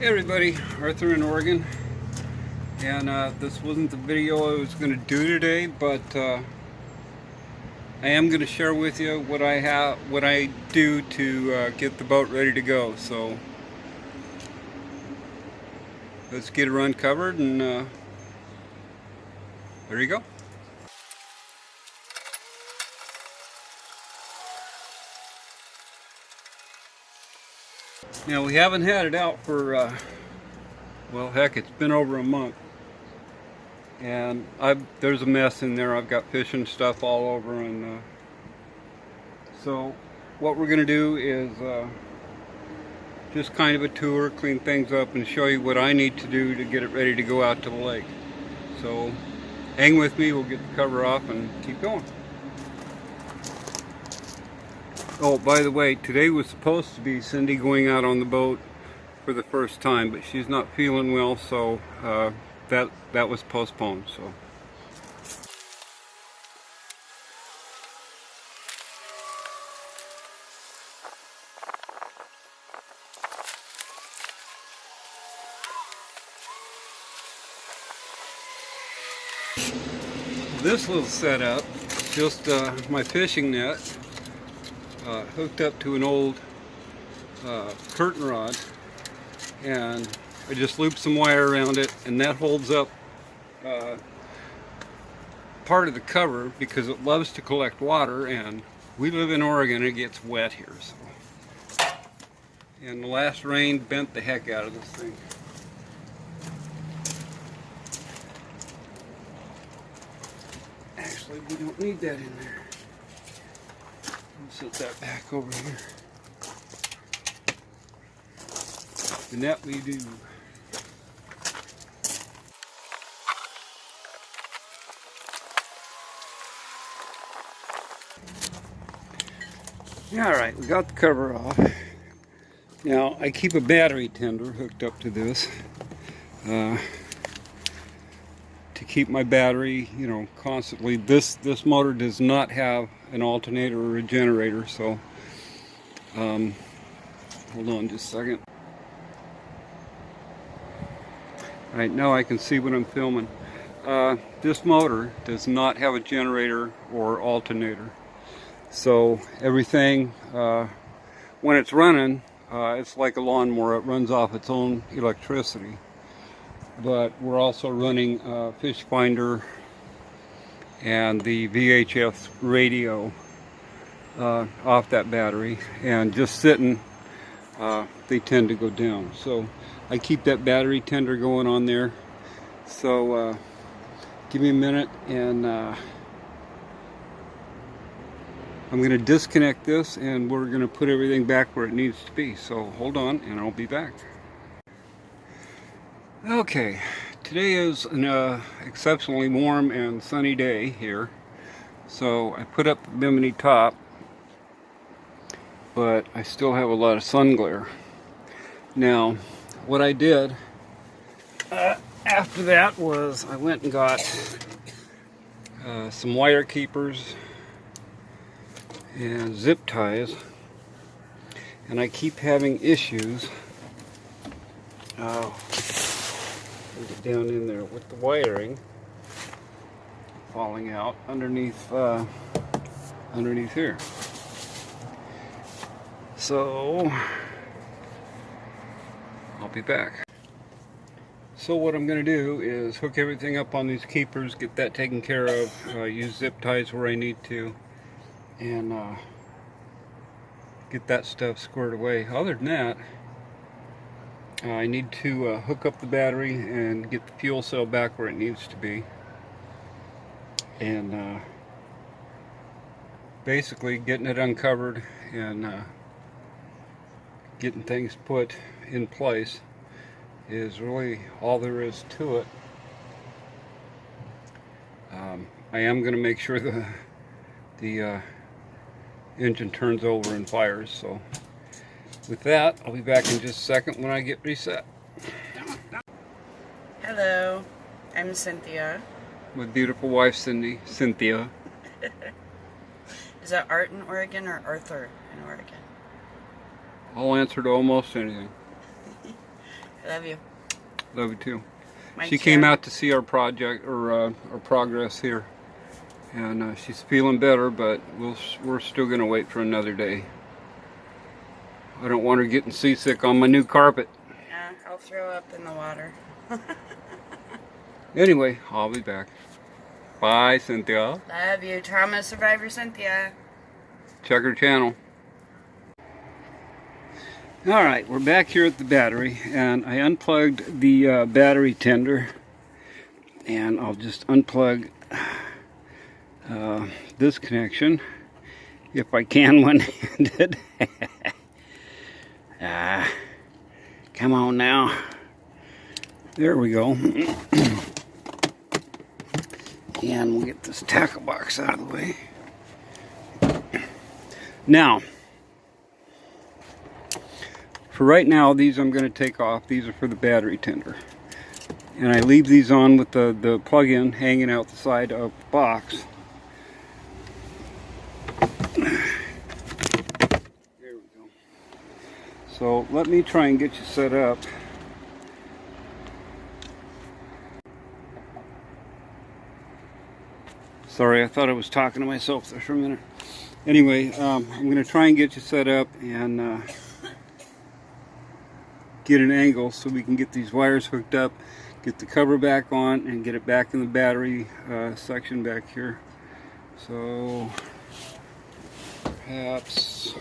Hey everybody, Arthur in Oregon, and this wasn't the video I was going to do today, but I am going to share with you what I do to get the boat ready to go. So let's get her uncovered, and there you go. Now we haven't had it out for well, heck, it's been over a month, and there's a mess in there. I've got fishing stuff all over, and so what we're going to do is just kind of a tour, clean things up, and show you what I need to do to get it ready to go out to the lake. So hang with me, we'll get the cover off and keep going. Oh, by the way, today was supposed to be Cindy going out on the boat for the first time, but she's not feeling well, so that was postponed. So this little setup, just my fishing net hooked up to an old curtain rod, and I just loop some wire around it, and that holds up part of the cover because it loves to collect water, and we live in Oregon, it gets wet here. So, and the last rain bent the heck out of this thing. Actually, we don't need that in there. Set that back over here. The net we do. Alright, we got the cover off. Now, I keep a battery tender hooked up to this to keep my battery, constantly. This motor does not have an alternator or a generator, so hold on just a second. Alright, now I can see what I'm filming. This motor does not have a generator or alternator, so everything, when it's running, it's like a lawnmower. It runs off its own electricity. But we're also running Fish Finder and the VHF radio off that battery, and just sitting, they tend to go down. So I keep that battery tender going on there. So give me a minute, and I'm going to disconnect this, and we're going to put everything back where it needs to be. So hold on, and I'll be back. Okay, today is an exceptionally warm and sunny day here. So I put up the bimini top, but I still have a lot of sun glare. Now, what I did after that was I went and got some wire keepers and zip ties, and I keep having issues get down in there with the wiring falling out underneath here. So I'll be back. So what I'm going to do is hook everything up on these keepers, get that taken care of, use zip ties where I need to, and get that stuff squared away. Other than that, I need to hook up the battery and get the fuel cell back where it needs to be, and basically getting it uncovered and getting things put in place is really all there is to it. I am going to make sure the engine turns over and fires. So with that, I'll be back in just a second when I get reset. Hello, I'm Cynthia. My beautiful wife, Cynthia. Is that Art in Oregon or Arthur in Oregon? I'll answer to almost anything. I love you. Love you too. My She chair. came out to see our project, or our progress here. And she's feeling better, but we're still going to wait for another day. I don't want her getting seasick on my new carpet. Yeah, I'll throw up in the water. Anyway, I'll be back. Bye, Cynthia. Love you. Trauma survivor Cynthia. Check her channel. Alright, we're back here at the battery, and I unplugged the battery tender, and I'll just unplug this connection if I can one-handed. Come on now. There we go. And we'll get this tackle box out of the way. Now, for right now, these I'm going to take off. These are for the battery tender. And I leave these on with the plug-in hanging out the side of the box. There we go. So let me try and get you set up. Sorry, I thought I was talking to myself there for a minute. Anyway, I'm going to try and get you set up and get an angle so we can get these wires hooked up, get the cover back on, and get it back in the battery section back here. So perhaps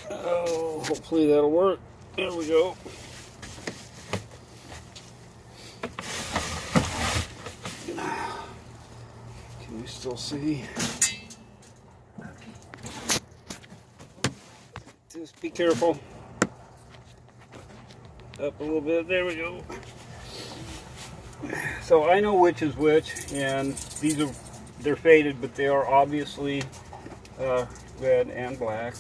hopefully that'll work. There we go. Can you still see? Just be careful. Up a little bit. There we go. So I know which is which, and they're faded, but they are obviously red and black.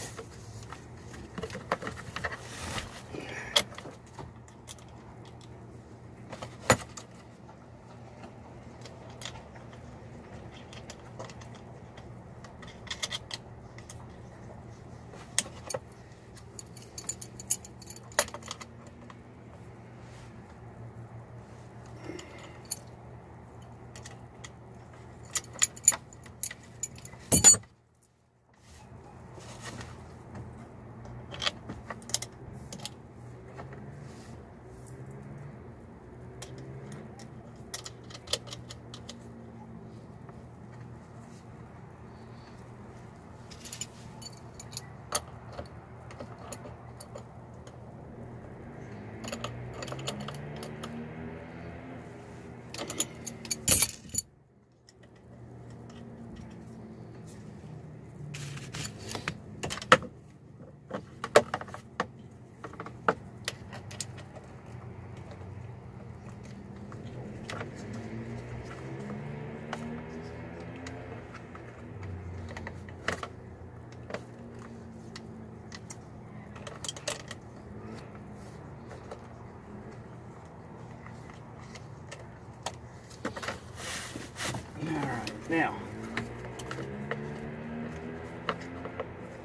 Now,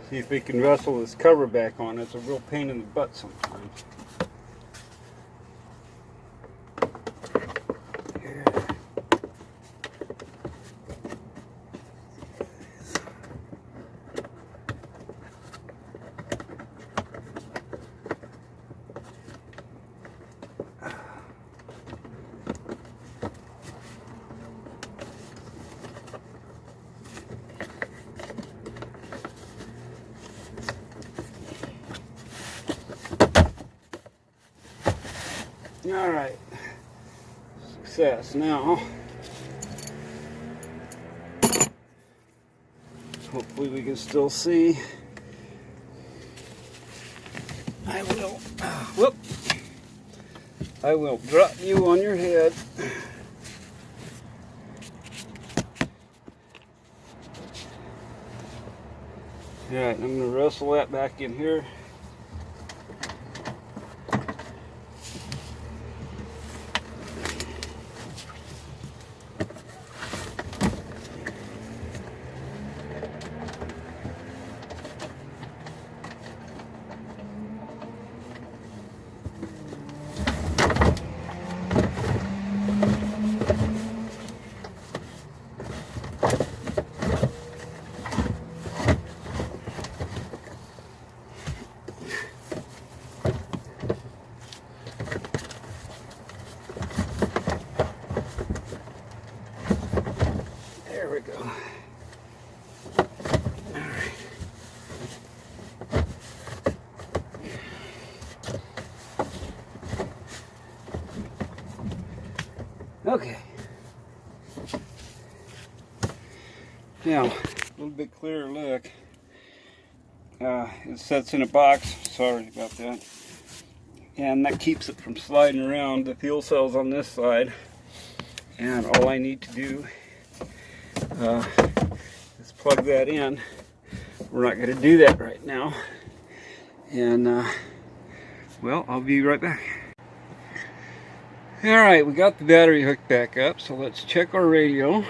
see if we can wrestle this cover back on. It's a real pain in the butt sometimes. All right, success. Now, hopefully we can still see. I will drop you on your head. All right, I'm going to wrestle that back in here. go. Alright. Okay. Now, a little bit clearer look. It sets in a box. Sorry about that. And that keeps it from sliding around. The fuel cell's on this side. And all I need to do is plug that in. We're not going to do that right now. And, well, I'll be right back. Alright, we got the battery hooked back up, so let's check our radio.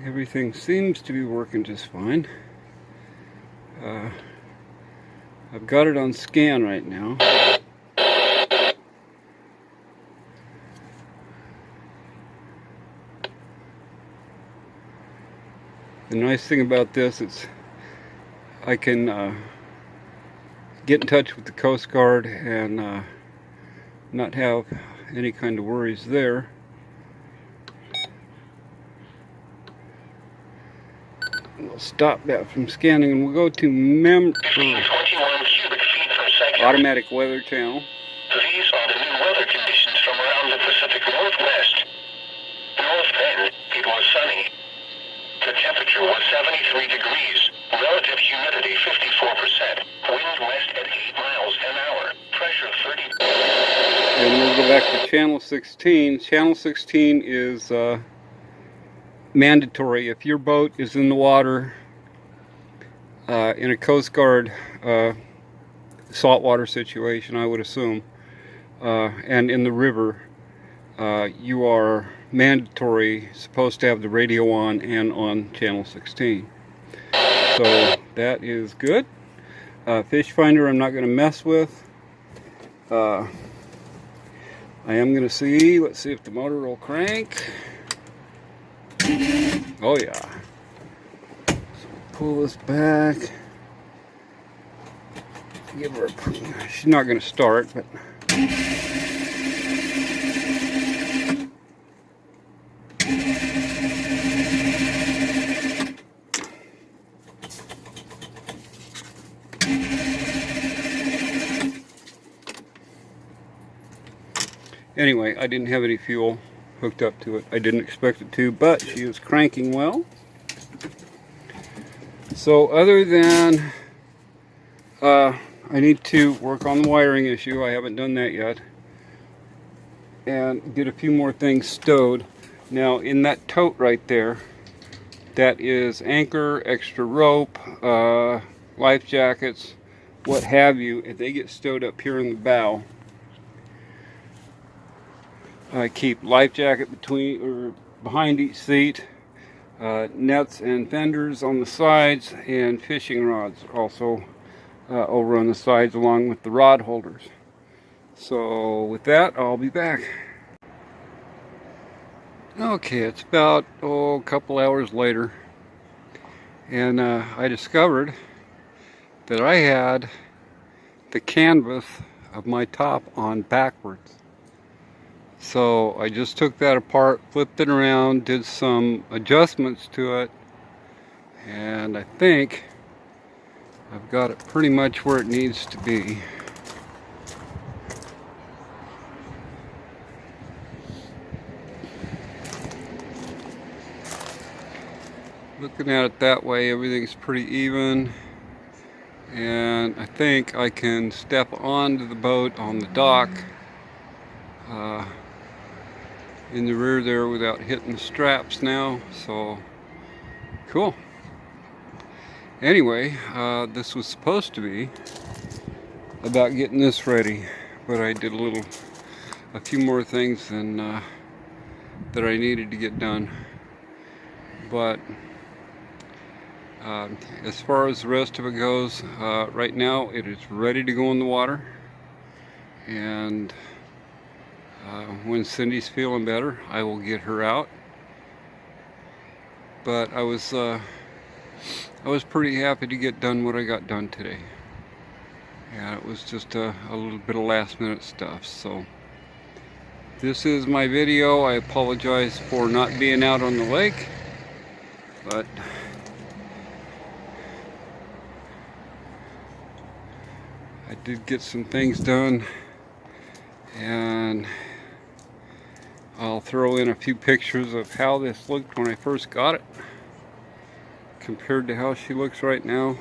Everything seems to be working just fine. I've got it on scan right now. The nice thing about this is I can get in touch with the Coast Guard and not have any kind of worries there. We'll stop that from scanning and we'll go to automatic weather channel. These are the new weather conditions from around the Pacific Northwest. North Bend, it was sunny. The temperature was 73 degrees. Relative humidity 54%. Wind west at 8 miles an hour. Pressure 30. And we'll go back to channel 16. Channel 16 is mandatory. If your boat is in the water in a Coast Guard saltwater situation, I would assume, and in the river, you are mandatory supposed to have the radio on and on channel 16. So that is good. Fish finder I'm not going to mess with. I am going to see, let's see if the motor will crank. Oh yeah. So pull this back. Give her a, she's not going to start, but anyway, I didn't have any fuel hooked up to it. I didn't expect it to, but she is cranking well. So other than I need to work on the wiring issue. I haven't done that yet. And get a few more things stowed. Now in that tote right there, that is anchor, extra rope, life jackets, what have you. If they get stowed up here in the bow, I keep life jacket between or behind each seat, nets and fenders on the sides, and fishing rods also over on the sides along with the rod holders. So with that, I'll be back. Okay, it's about a couple hours later, and I discovered that I had the canvas of my top on backwards. So I just took that apart, flipped it around, did some adjustments to it, and I think I've got it pretty much where it needs to be. Looking at it that way, everything's pretty even, and I think I can step onto the boat on the dock in the rear there without hitting the straps now. So cool. Anyway, this was supposed to be about getting this ready, but I did a few more things than that I needed to get done. But as far as the rest of it goes, right now it is ready to go in the water. and when Cindy's feeling better, I will get her out. But I was pretty happy to get done what I got done today. Yeah, it was just a little bit of last minute stuff. So this is my video. I apologize for not being out on the lake, but I did get some things done, and I'll throw in a few pictures of how this looked when I first got it compared to how she looks right now,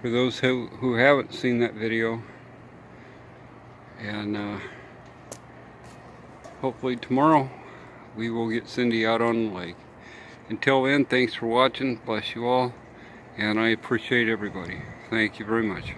for those who haven't seen that video. And hopefully tomorrow we will get Cindy out on the lake. Until then, thanks for watching. Bless you all, and I appreciate everybody. Thank you very much.